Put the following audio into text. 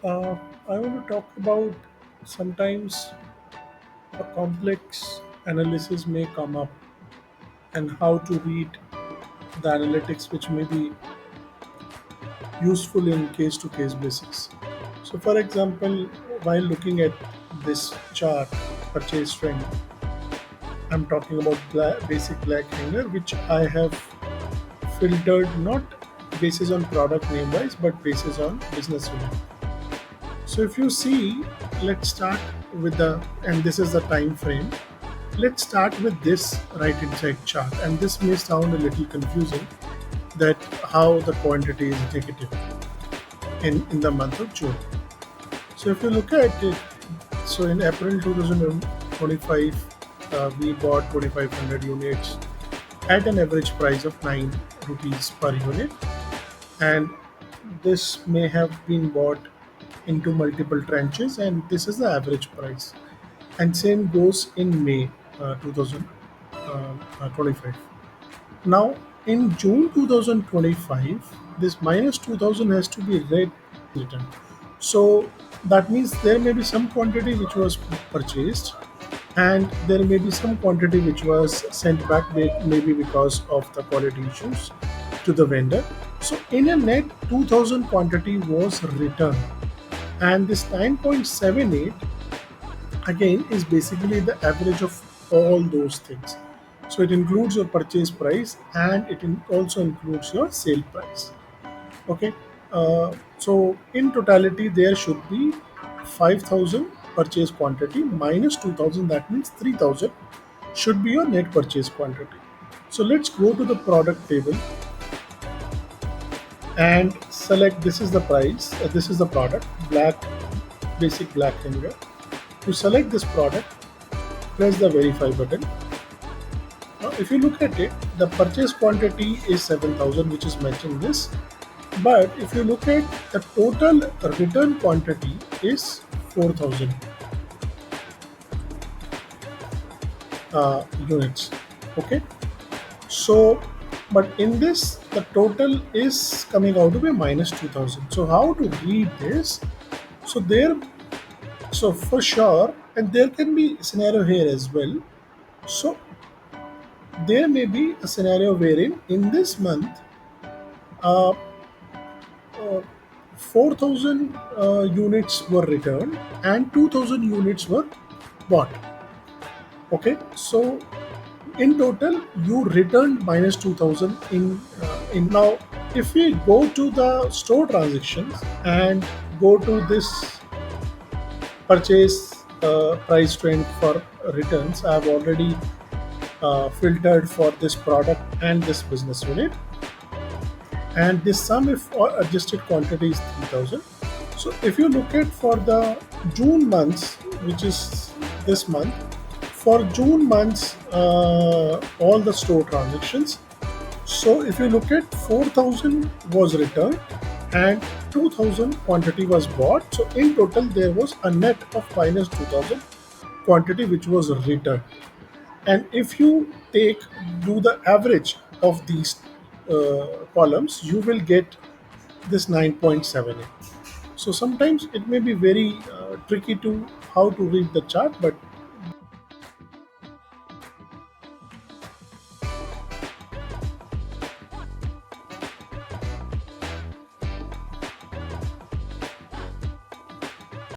Uh, I want to talk about sometimes a complex analysis may come up and how to read the analytics, which may be useful in case to case basis. So, for example, while looking at this chart, purchase trend, I'm talking about basic black hanger, which I have filtered not basis on product name wise but basis on business unit. So if you see, let's start with and this is the time frame. Let's start with this right inside chart, and this may sound a little confusing that how the quantity is negative in the month of June. So if you look at it, so in April 2025, we bought 2500 units at an average price of 9 rupees per unit, and this may have been bought into multiple tranches, and this is the average price. And same goes in May 2025. Now, in June 2025, this minus 2000 has to be written. So that means there may be some quantity which was purchased, and there may be some quantity which was sent back, maybe because of the quality issues to the vendor. So in a net, 2000 quantity was returned, and this 9.78 again is basically the average of all those things. So it includes your purchase price, and also includes your sale price. Okay. So in totality there should be 5000 purchase quantity minus 2000, that means 3000 should be your net purchase quantity. So let's go to the product table and select, this is the price, this is the product, black, basic black hanger. To select this product, press the verify button. Now if you look at it, the purchase quantity is 7000, which is mentioned this. But if you look at the total return quantity is 4000 units. Okay. So, but in this, the total is coming out to be minus 2000. So, how to read this? So, so for sure, and there can be scenario here as well. So, there may be a scenario wherein in this month, uh, uh, 4000 units were returned and 2000 units were bought. Okay, so in total you returned minus 2000 in now. If we go to the store transactions and go to this purchase price trend for returns, I have already filtered for this product and this business unit, and this sum if adjusted quantity is 3000. So if you look at for the June months, which is this month, for June months, all the store transactions, so if you look at 4000 was returned and 2000 quantity was bought, so in total there was a net of minus 2000 quantity which was returned. And if you do the average of these columns, you will get this 9.78. So sometimes it may be very tricky to how to read the chart, but